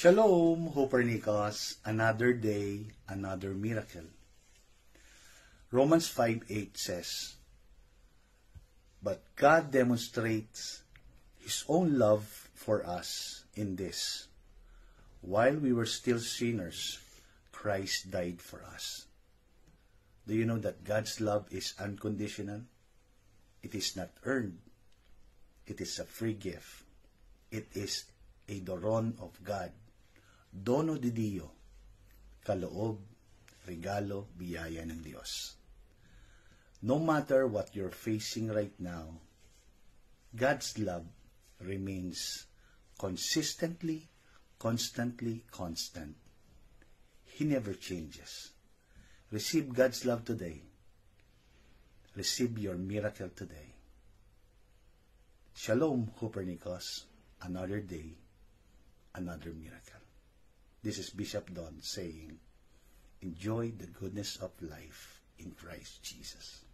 Shalom, Copernicus, another day, another miracle. Romans 5:8 says, "But God demonstrates His own love for us in this: while we were still sinners, Christ died for us." Do you know that God's love is unconditional? It is not earned. It is a free gift. It is a doron of God. Dono di Dio. Kaloob, regalo, biyaya ng Diyos. No matter what you're facing right now, God's love remains consistently, constantly constant. He never changes. Receive God's love today. Receive your miracle today. Shalom, Copernicus. Another day, another miracle. This is Bishop Don saying, enjoy the goodness of life in Christ Jesus.